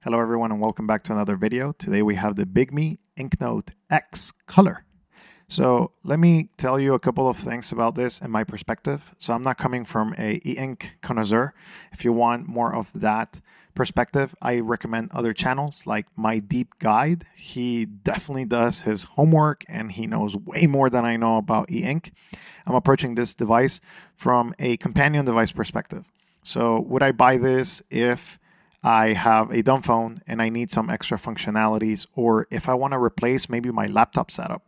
Hello everyone and welcome back to another video. Today we have the Bigme InkNote X Color. So let me tell you a couple of things about this in my perspective. So I'm not coming from a e-ink connoisseur. If you want more of that perspective, I recommend other channels like My Deep Guide. He definitely does his homework and he knows way more than I know about e-ink. I'm approaching this device from a companion device perspective. So would I buy this if I have a dumb phone and I need some extra functionalities, or if I want to replace maybe my laptop setup?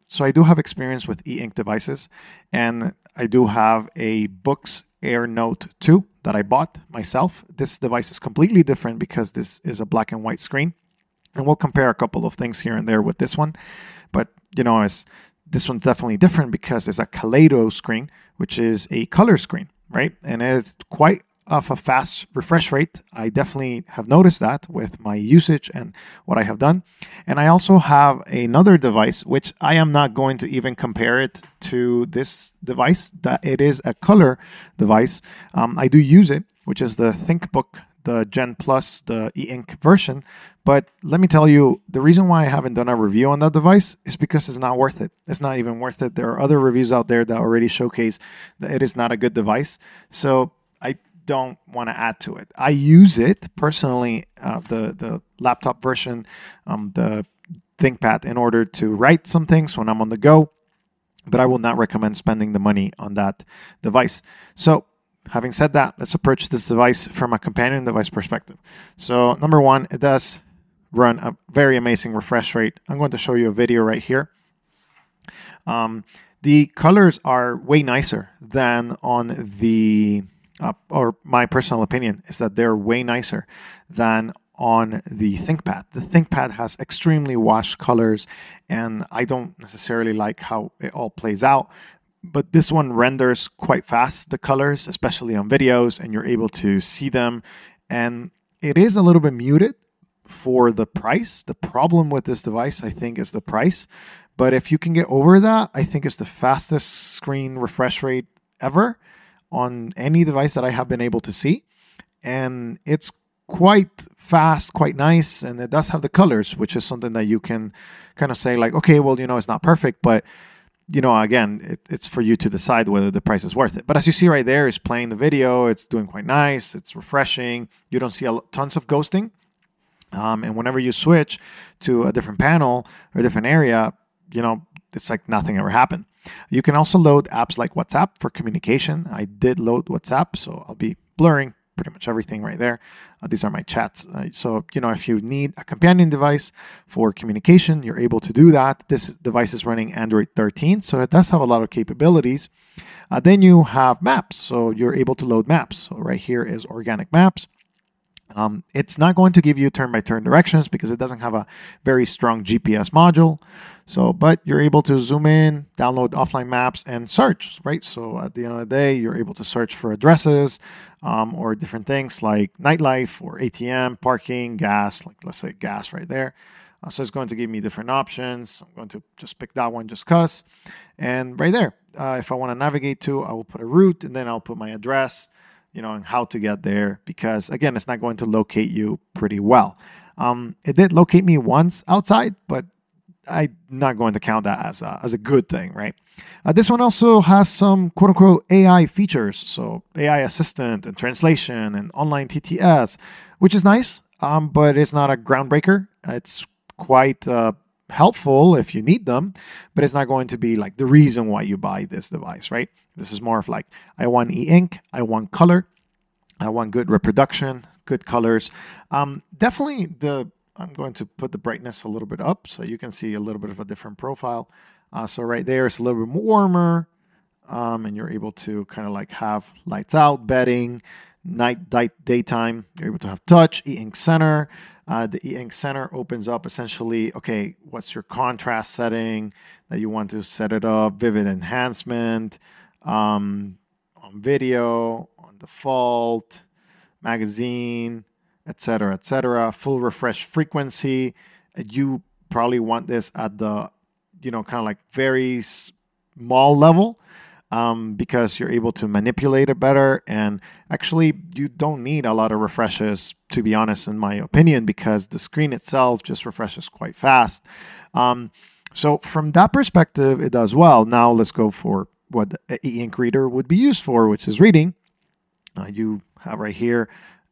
So I do have experience with e-ink devices, and I do have a Boox Note 2 that I bought myself. This device is completely different because this is a black and white screen, and we'll compare a couple of things here and there with this one. But this one's definitely different because it's a Kaleido screen, which is a color screen, right? And it's quite of a fast refresh rate. I definitely have noticed that with my usage and what I have done. And I also have another device, which I am not going to even compare it to this device, that it is a color device. I do use it, which is the ThinkBook, the Gen Plus, the e-ink version. But let me tell you, the reason why I haven't done a review on that device is because it's not worth it. It's not even worth it. There are other reviews out there that already showcase that it is not a good device. So I don't want to add to it. I use it personally, the laptop version, the ThinkPad, in order to write some things when I'm on the go, but I will not recommend spending the money on that device. So having said that, let's approach this device from a companion device perspective. So number one, it does run a very amazing refresh rate. I'm going to show you a video right here. The colors are way nicer than on the or my personal opinion is that they're way nicer than on the ThinkPad. The ThinkPad has extremely washed colors, and I don't necessarily like how it all plays out. But this one renders quite fast, the colors, especially on videos, and you're able to see them. And it is a little bit muted for the price. The problem with this device, I think, is the price. But if you can get over that, I think it's the fastest screen refresh rate ever on any device that I have been able to see. And it's quite fast, quite nice, and it does have the colors, which is something that you can kind of say like, okay, well, it's not perfect, but again, it's for you to decide whether the price is worth it. But as you see right there, it's playing the video, it's doing quite nice, it's refreshing, you don't see tons of ghosting, and whenever you switch to a different panel or a different area, it's like nothing ever happened. You can also load apps like WhatsApp for communication. I did load WhatsApp, so I'll be blurring pretty much everything right there. These are my chats. So, if you need a companion device for communication, you're able to do that. This device is running Android 13, so it does have a lot of capabilities. Then you have maps, so you're able to load maps. So right here is organic maps. It's not going to give you turn-by-turn directions because it doesn't have a very strong GPS module. But you're able to zoom in, download offline maps, and search, right? So at the end of the day, you're able to search for addresses or different things like nightlife or ATM, parking, gas, like let's say gas right there. So it's going to give me different options. I'm going to just pick that one just because. And right there, if I want to navigate to, I will put a route and then I'll put my address, and how to get there, because again, it's not going to locate you pretty well. It did locate me once outside, but I'm not going to count that as a good thing, right? This one also has some quote unquote AI features. So AI assistant and translation and online TTS, which is nice, but it's not a groundbreaker. It's quite helpful if you need them, but it's not going to be like the reason why you buy this device, right? This is more of like, I want e-ink, I want color, I want good reproduction, good colors. Definitely I'm going to put the brightness a little bit up so you can see a little bit of a different profile. So right there, it's a little bit warmer, and you're able to kind of like have lights out, bedding, daytime. You're able to have touch, e-ink center. The e-ink center opens up essentially, okay, what's your contrast setting that you want to set it up, vivid enhancement, on video, on default, magazine, etc., full refresh frequency. You probably want this at the, kind of like very small level. because you're able to manipulate it better. And actually, you don't need a lot of refreshes, to be honest, in my opinion, because the screen itself just refreshes quite fast. So from that perspective, it does well. Now let's go for what the e-ink reader would be used for, which is reading. You have right here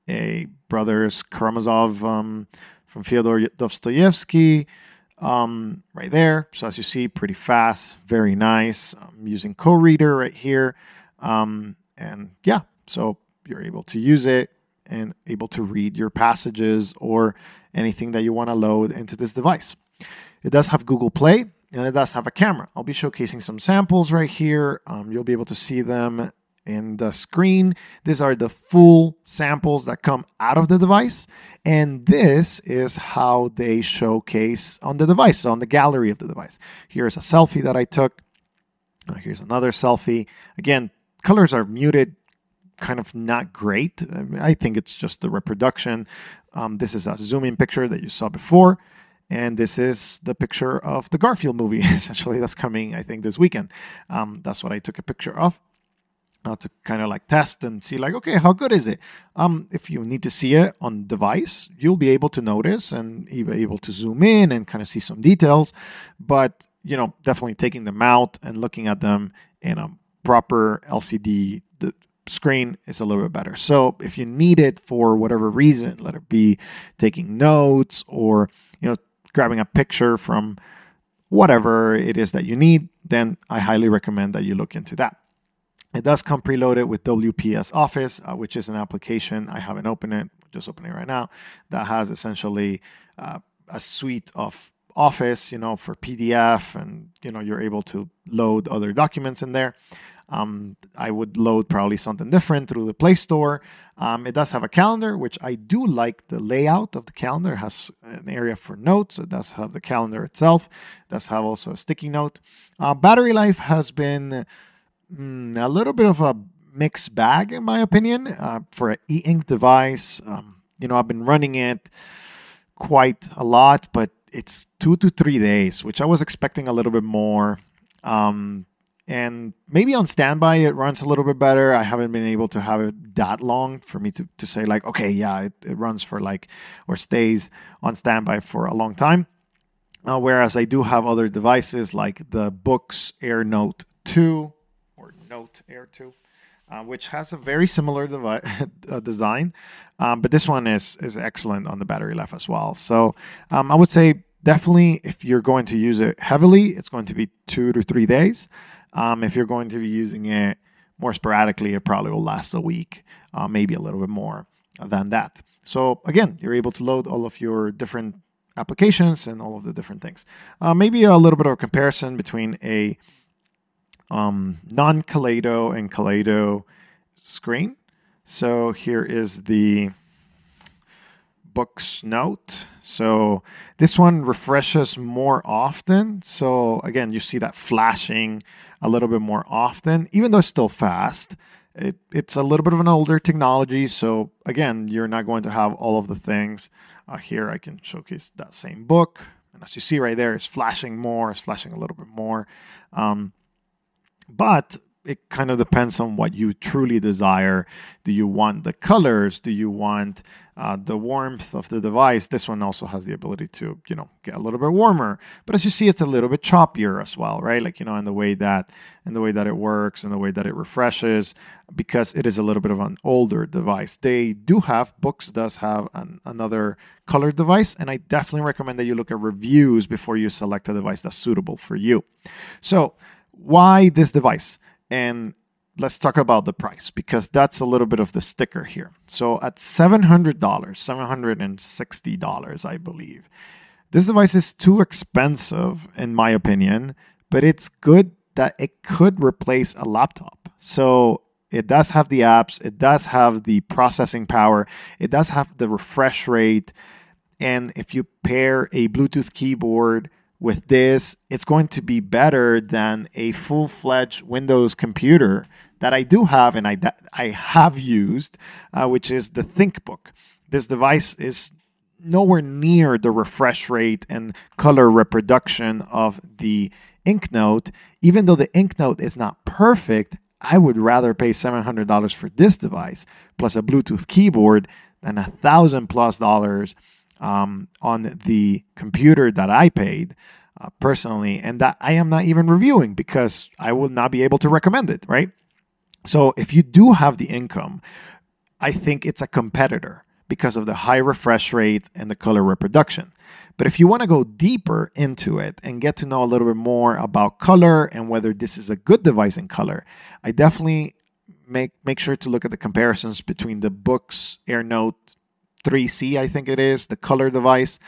a Brothers Karamazov from Fyodor Dostoevsky right there. So as you see, pretty fast, very nice. I'm using co-reader right here. And yeah, so you're able to use it and able to read your passages or anything that you want to load into this device. It does have Google Play, and it does have a camera. I'll be showcasing some samples right here. You'll be able to see them in the screen. These are the full samples that come out of the device, and this is how they showcase on the device, so on the gallery of the device. Here's a selfie that I took. Here's another selfie. Again, colors are muted, kind of not great. I think it's just the reproduction. This is a zoom-in picture that you saw before. And this is the picture of the Garfield movie, essentially, that's coming, I think, this weekend. That's what I took a picture of to kind of like test and see like, okay, how good is it? If you need to see it on device, you'll be able to notice and be able to zoom in and kind of see some details. But, you know, definitely taking them out and looking at them in a proper LCD screen is a little bit better. So if you need it for whatever reason, let it be taking notes or, you know, grabbing a picture from whatever it is that you need, then I highly recommend that you look into that. It does come preloaded with WPS Office, which is an application. I haven't opened it, just opening it right now, that has essentially a suite of Office, you know, for PDF, and, you know, you're able to load other documents in there. I would load probably something different through the Play Store. It does have a calendar, which I do like the layout of the calendar. It has an area for notes. So it does have the calendar itself. It does have also a sticky note. Battery life has been a little bit of a mixed bag, in my opinion, for an e-ink device. You know, I've been running it quite a lot, but it's 2 to 3 days, which I was expecting a little bit more. And maybe on standby, it runs a little bit better. I haven't been able to have it that long for me to say like, okay, yeah, it runs for like, or stays on standby for a long time. Whereas I do have other devices like the Boox Note 2 or Note Air 2, which has a very similar design. But this one is excellent on the battery life as well. So I would say definitely if you're going to use it heavily, it's going to be 2 to 3 days. If you're going to be using it more sporadically, it probably will last a week, maybe a little bit more than that. So again, you're able to load all of your different applications and all of the different things. Maybe a little bit of a comparison between a Non-Kaleido and Kaleido screen. So here is the Boox Note. So this one refreshes more often. So again, you see that flashing a little bit more often, even though it's still fast. It's a little bit of an older technology. So again, you're not going to have all of the things. Here I can showcase that same book. And as you see right there, it's flashing more, it's flashing a little bit more. But it kind of depends on what you truly desire. Do you want the colors? Do you want the warmth of the device? This one also has the ability to, you know, get a little bit warmer. But as you see, it's a little bit choppier as well, right? Like, you know, in the way that it works, and the way that it refreshes, because it is a little bit of an older device. They do have, Boox does have another color device, and I definitely recommend that you look at reviews before you select a device that's suitable for you. So why this device? And let's talk about the price, because that's a little bit of the sticker here. So at $700, $760, I believe, this device is too expensive, in my opinion, but it's good that it could replace a laptop. So it does have the apps, it does have the processing power, it does have the refresh rate. And if you pair a Bluetooth keyboard with this, it's going to be better than a full-fledged Windows computer that I do have and I have used, which is the ThinkBook. This device is nowhere near the refresh rate and color reproduction of the InkNote. Even though the InkNote is not perfect, I would rather pay $700 for this device plus a Bluetooth keyboard than $1,000+ on the computer that I paid personally, and that I am not even reviewing because I will not be able to recommend it, right? So if you do have the income, I think it's a competitor because of the high refresh rate and the color reproduction. But if you want to go deeper into it and get to know a little bit more about color and whether this is a good device in color, I definitely make sure to look at the comparisons between the Boox Note 3C, I think it is, the color device,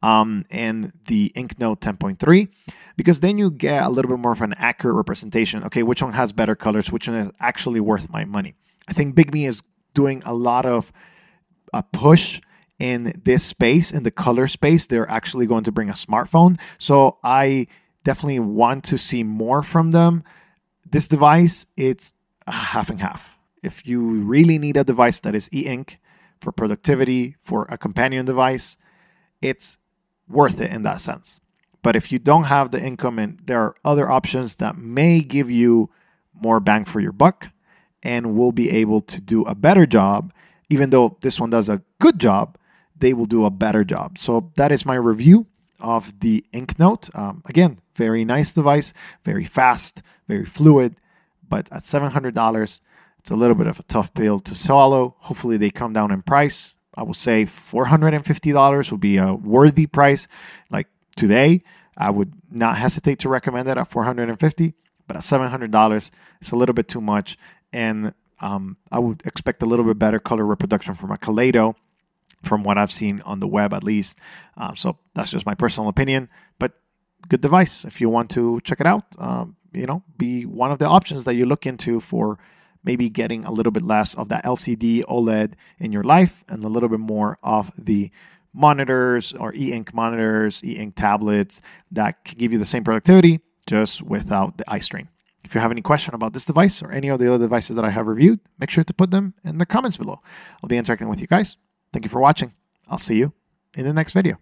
and the InkNote 10.3, because then you get a little bit more of an accurate representation. Okay, which one has better colors? Which one is actually worth my money? I think Bigme is doing a lot of a push in this space, in the color space. They're actually going to bring a smartphone. So I definitely want to see more from them. This device, it's half and half. If you really need a device that is e-ink for productivity, for a companion device, it's worth it in that sense. But if you don't have the income, and there are other options that may give you more bang for your buck and will be able to do a better job, even though this one does a good job, they will do a better job. So that is my review of the InkNote. Again, very nice device, very fast, very fluid, but at $700, it's a little bit of a tough pill to swallow. Hopefully they come down in price. I will say $450 will be a worthy price. Like today, I would not hesitate to recommend it at $450, but at $700, it's a little bit too much. And I would expect a little bit better color reproduction from a Kaleido, from what I've seen on the web at least. So that's just my personal opinion, but good device. If you want to check it out, be one of the options that you look into for maybe getting a little bit less of that LCD OLED in your life and a little bit more of the monitors or e-ink monitors, e-ink tablets that can give you the same productivity just without the eye strain. If you have any question about this device or any of the other devices that I have reviewed, make sure to put them in the comments below. I'll be interacting with you guys. Thank you for watching. I'll see you in the next video.